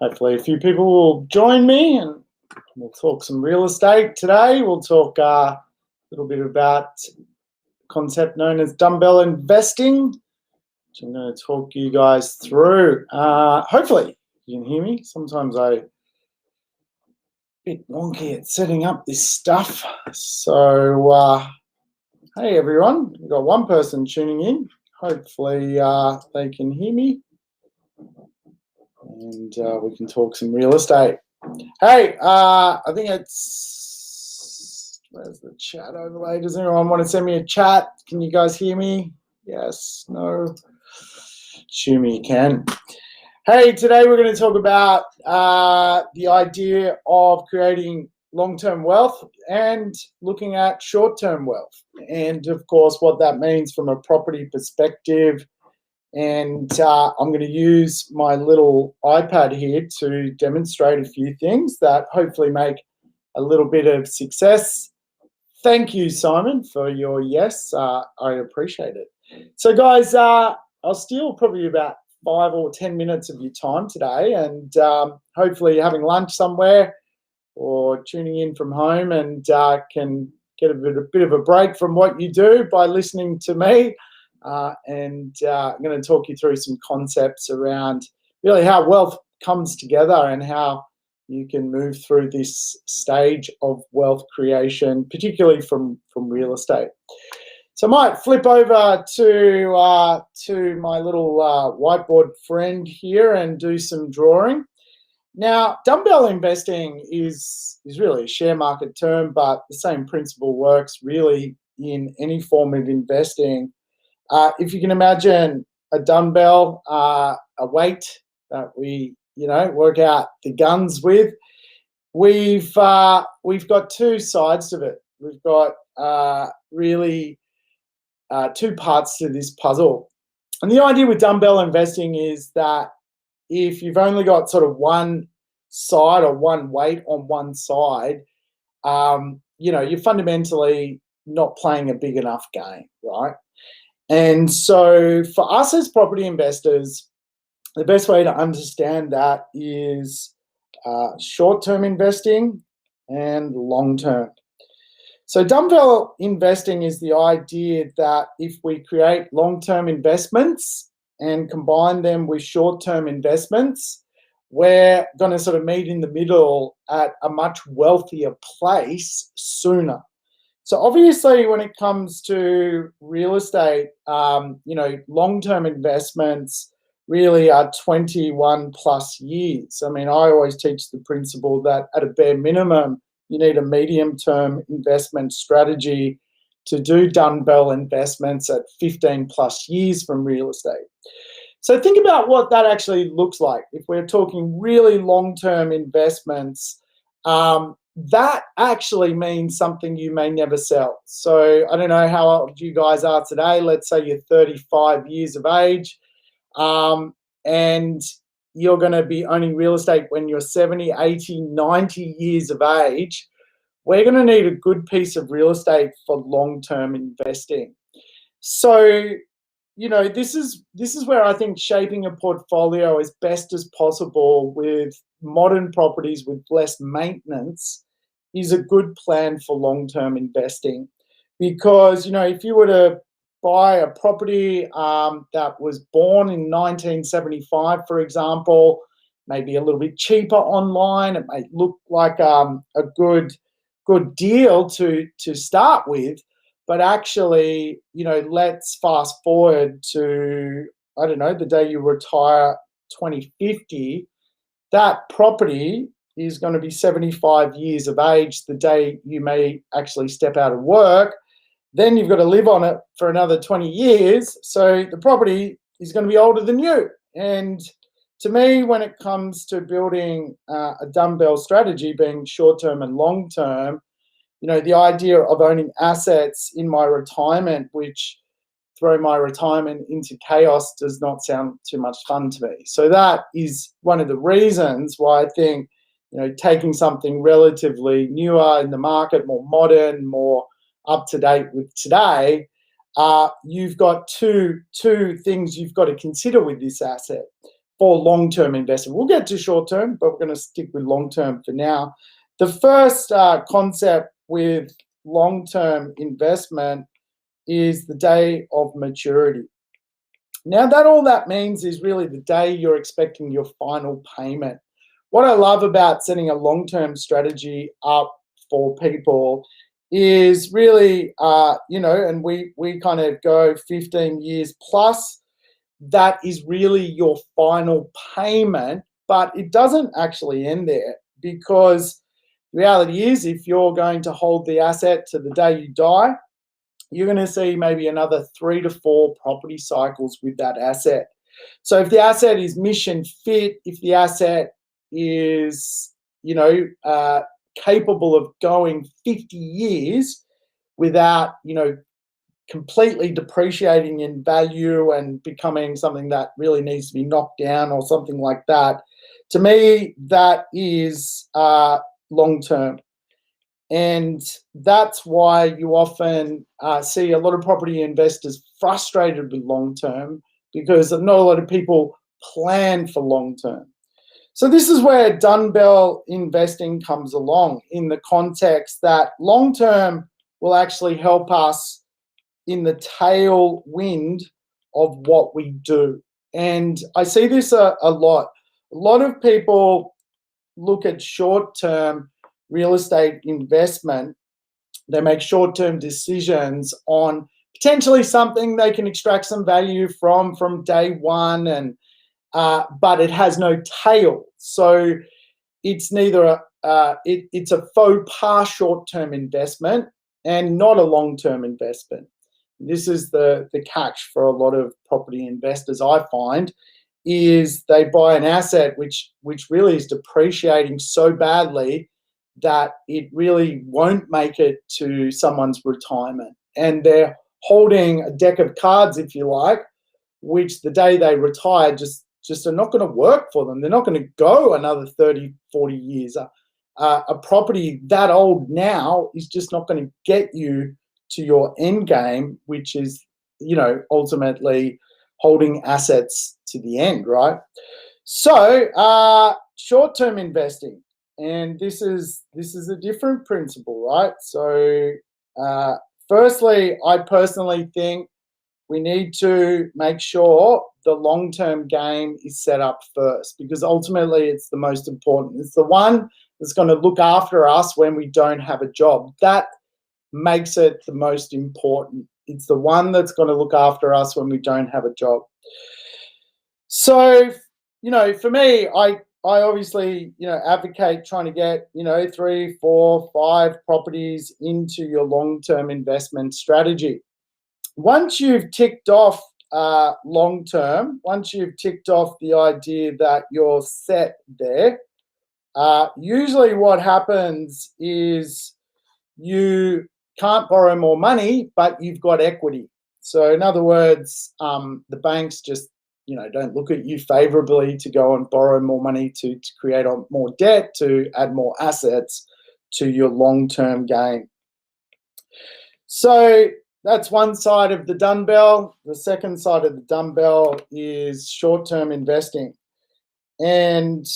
Hopefully a few people will join me and we'll talk some real estate today. We'll talk a little bit about a concept known as dumbbell investing, which I'm going to talk you guys through. Hopefully you can hear me. Sometimes I'm a bit wonky at setting up this stuff. So, hey everyone, we've got one person tuning in. Hopefully they can hear me. And we can talk some real estate. Hey, I think it's, where's the chat overlay? Does anyone want to send me a chat? Can you guys hear me? Yes, no? Assume you can. Hey, today we're going to talk about the idea of creating long-term wealth and looking at short-term wealth. And of course, what that means from a property perspective. And I'm going to use my little iPad here to demonstrate a few things that hopefully make a little bit of success. Thank you, Simon, for your yes. I appreciate it. So, guys, I'll steal probably about 5 or 10 minutes of your time today, and hopefully you're having lunch somewhere or tuning in from home and can get a bit of a break from what you do by listening to me. I'm going to talk you through some concepts around really how wealth comes together and how you can move through this stage of wealth creation, particularly from real estate. So I might flip over to my little whiteboard friend here and do some drawing. Now, dumbbell investing is really a share market term, but the same principle works really in any form of investing. If you can imagine a dumbbell, a weight that we, work out the guns with, we've got two sides of it. We've got really two parts to this puzzle. And the idea with dumbbell investing is that if you've only got sort of one side or one weight on one side, you're fundamentally not playing a big enough game, right? And so for us as property investors, the best way to understand that is short-term investing and long-term. So dumbbell investing is the idea that if we create long-term investments and combine them with short-term investments, we're going to sort of meet in the middle at a much wealthier place sooner. So obviously, when it comes to real estate, long-term investments really are 21 plus years. I mean, I always teach the principle that at a bare minimum, you need a medium-term investment strategy to do dumbbell investments at 15 plus years from real estate. So think about what that actually looks like. If we're talking really long-term investments, that actually means something you may never sell. So I don't know how old you guys are today. Let's say you're 35 years of age, and you're going to be owning real estate when you're 70, 80, 90 years of age. We're going to need a good piece of real estate for long-term investing. So, this is where I think shaping a portfolio as best as possible with modern properties with less maintenance is a good plan for long-term investing. Because, if you were to buy a property that was born in 1975, for example, maybe a little bit cheaper online, it may look like a good deal to start with. But actually, let's fast forward to, I don't know, the day you retire, 2050, that property is going to be 75 years of age the day you may actually step out of work. Then you've got to live on it for another 20 years. So the property is going to be older than you. And to me, when it comes to building a dumbbell strategy, being short-term and long-term, the idea of owning assets in my retirement, which throw my retirement into chaos, does not sound too much fun to me. So that is one of the reasons why I think, taking something relatively newer in the market, more modern, more up to date with today, you've got two things you've got to consider with this asset. for long-term investment. We'll get to short-term, but we're going to stick with long-term for now. The first concept with long-term investment is the day of maturity. Now, all that means is really the day you're expecting your final payment. What I love about setting a long-term strategy up for people is really, and we kind of go 15 years plus. That is really your final payment, but it doesn't actually end there, because the reality is, if you're going to hold the asset to the day you die, you're going to see maybe another 3 to 4 property cycles with that asset. So if the asset is mission fit, if the asset is, capable of going 50 years without, completely depreciating in value and becoming something that really needs to be knocked down or something like that, to me, that is long-term. And that's why you often see a lot of property investors frustrated with long-term, because not a lot of people plan for long-term. So this is where dumbbell investing comes along, in the context that long-term will actually help us in the tailwind of what we do. And I see this a lot. A lot of people look at short-term real estate investment. They make short-term decisions on potentially something they can extract some value from day one, and but it has no tail. So it's neither it's a faux pas short-term investment and not a long-term investment. This is the catch for a lot of property investors, I find, is they buy an asset which really is depreciating so badly that it really won't make it to someone's retirement. And they're holding a deck of cards, if you like, which the day they retire just are not going to work for them. They're not going to go another 30, 40 years. A property that old now is just not going to get you to your end game, which is, ultimately holding assets to the end, right? So short-term investing, and this is a different principle, right? So firstly, I personally think we need to make sure the long-term game is set up first, because ultimately it's the most important. It's the one that's going to look after us when we don't have a job. That makes it the most important. It's the one that's going to look after us when we don't have a job. So, for me, I obviously, advocate trying to get, 3, 4, 5 properties into your long-term investment strategy. Once you've ticked off long-term, once you've ticked off the idea that you're set there, usually what happens is you can't borrow more money, but you've got equity. So in other words, the banks just, don't look at you favorably to go and borrow more money to create more debt, to add more assets to your long-term game. So that's one side of the dumbbell. The second side of the dumbbell is short-term investing. And,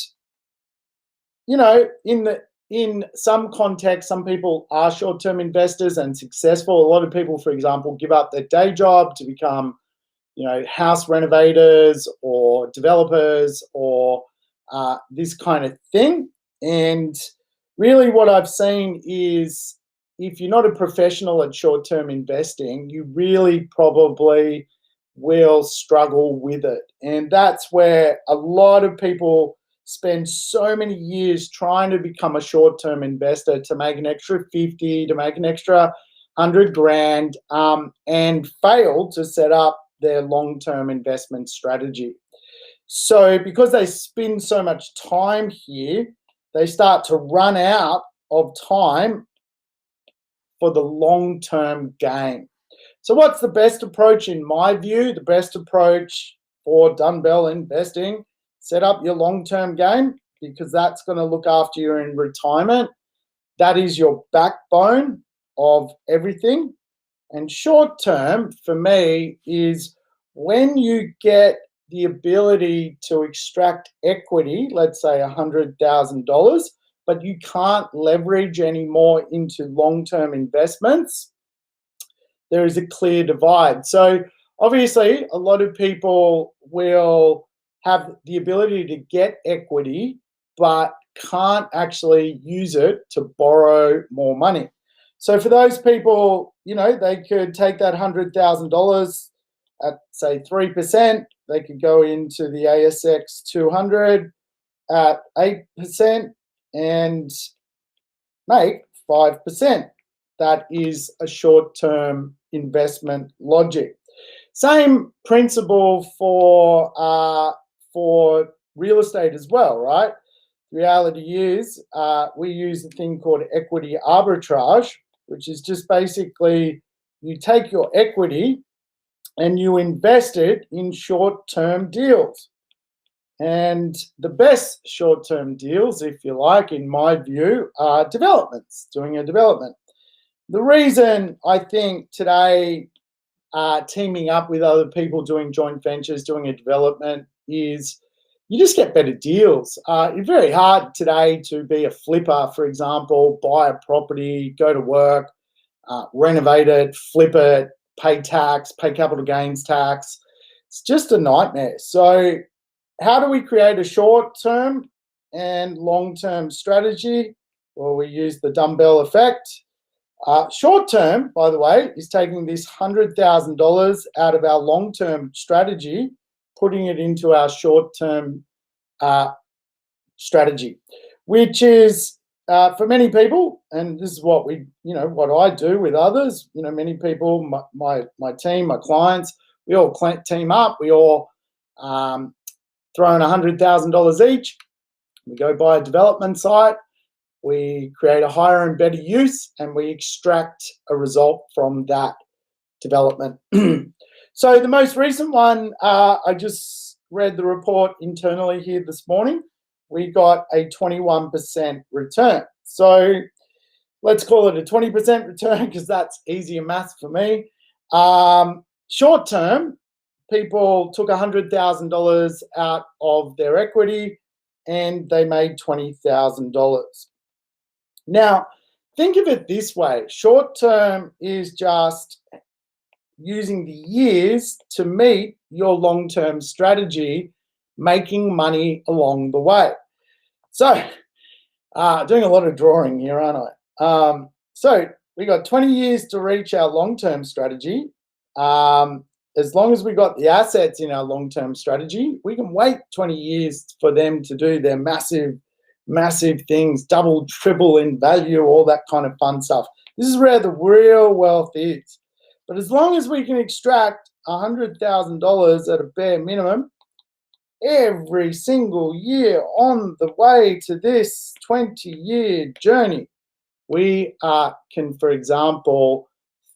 in some context, some people are short-term investors and successful. A lot of people, for example, give up their day job to become, house renovators or developers or this kind of thing. And really what I've seen is, if you're not a professional at short-term investing, you really probably will struggle with it. And that's where a lot of people spend so many years trying to become a short-term investor to make an extra 50, to make an extra 100 grand, and fail to set up their long-term investment strategy. So because they spend so much time here, they start to run out of time for the long-term game. So what's the best approach in my view? The best approach for dumbbell investing: set up your long-term game, because that's going to look after you in retirement. That is your backbone of everything. And short-term for me is when you get the ability to extract equity, let's say $100,000, but you can't leverage any more into long-term investments, there is a clear divide. So obviously, a lot of people will have the ability to get equity, but can't actually use it to borrow more money. So for those people, they could take that $100,000 at, say, 3%. They could go into the ASX 200 at 8% and make 5%. That is a short-term investment logic. Same principle for real estate as well, right? The reality is we use a thing called equity arbitrage, which is just basically you take your equity and you invest it in short-term deals. And the best short-term deals, if you like, in my view, are developments, doing a development. The reason I think today teaming up with other people, doing joint ventures, doing a development, is you just get better deals. It's very hard today to be a flipper, for example, buy a property, go to work, renovate it, flip it, pay tax, pay capital gains tax. It's just a nightmare. So how do we create a short-term and long-term strategy? Well, we use the dumbbell effect. Short-term, by the way, is taking this $100,000 out of our long-term strategy, putting it into our short-term strategy, which is for many people, and this is what what I do with others. Many people, my team, my clients, we all team up. We all throw in $100,000 each. We go buy a development site. We create a higher and better use, and we extract a result from that development. So the most recent one, I just read the report internally here this morning. We got a 21% return. So let's call it a 20% return because that's easier maths for me. Short term, people took $100,000 out of their equity and they made $20,000. Now, think of it this way. Short term is just using the years to meet your long-term strategy, making money along the way. So, doing a lot of drawing here, aren't I? So we got 20 years to reach our long-term strategy. As long as we got the assets in our long-term strategy, we can wait 20 years for them to do their massive things, double, triple in value, all that kind of fun stuff. This is where the real wealth is. But as long as we can extract $100,000 at a bare minimum every single year on the way to this 20-year journey, we can, for example,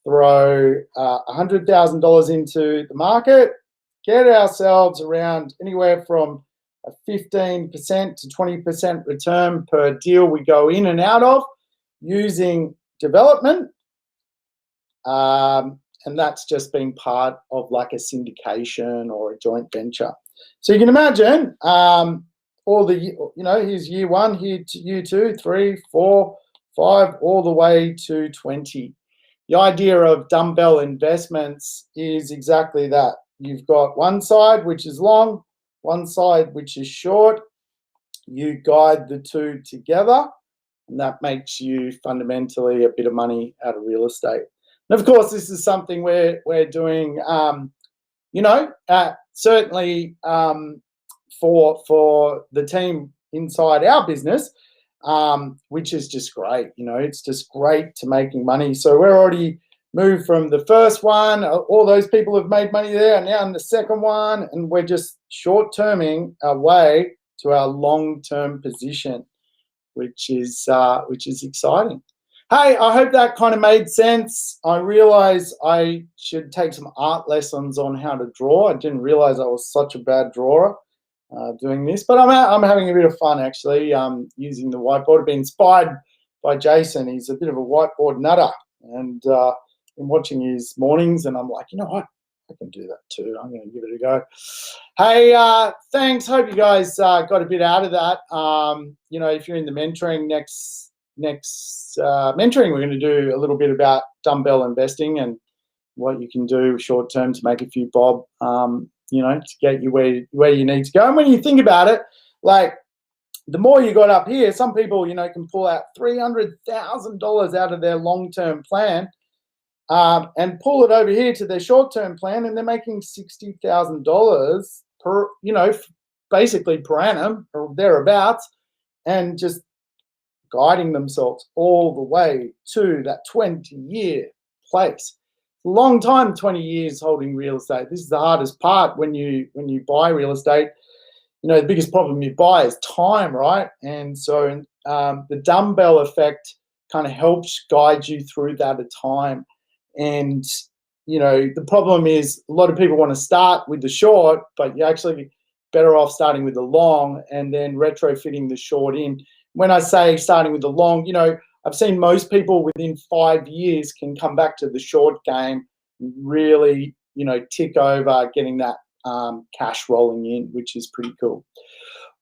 throw $100,000 into the market, get ourselves around anywhere from a 15% to 20% return per deal we go in and out of using development. And that's just being part of like a syndication or a joint venture. So you can imagine all the, here's year one, year 2, 3, 4, 5, all the way to 20. The idea of dumbbell investments is exactly that. You've got one side which is long, one side which is short. You guide the two together, and that makes you fundamentally a bit of money out of real estate. And of course, this is something we're doing, certainly for the team inside our business, which is just great. It's just great to making money. So we're already moved from the first one. All those people have made money there, and now in the second one, and we're just short-terming our way to our long-term position, which is exciting. Hey, I hope that kind of made sense. I realize I should take some art lessons on how to draw. I didn't realize I was such a bad drawer doing this, but I'm having a bit of fun actually using the whiteboard. I've been inspired by Jason. He's a bit of a whiteboard nutter, and been watching his mornings, and I'm like, you know what? I can do that too. I'm going to give it a go. Hey, thanks. Hope you guys got a bit out of that. If you're in the mentoring next mentoring, we're going to do a little bit about dumbbell investing and what you can do short term to make a few bob, to get you where you need to go. And when you think about it, like the more you got up here, some people, can pull out $300,000 out of their long-term plan and pull it over here to their short-term plan, and they're making $60,000 per, basically per annum or thereabouts, and just guiding themselves all the way to that 20-year place. Long time, 20 years holding real estate. This is the hardest part when you buy real estate. The biggest problem you buy is time, right? And so the dumbbell effect kind of helps guide you through that at time. And, the problem is a lot of people want to start with the short, but you're actually better off starting with the long and then retrofitting the short in. When I say starting with the long, I've seen most people within 5 years can come back to the short game, really, tick over getting that cash rolling in, which is pretty cool.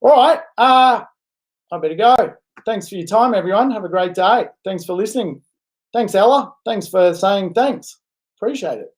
All right, I better go. Thanks for your time, everyone. Have a great day. Thanks for listening. Thanks, Ella. Thanks for saying thanks. Appreciate it.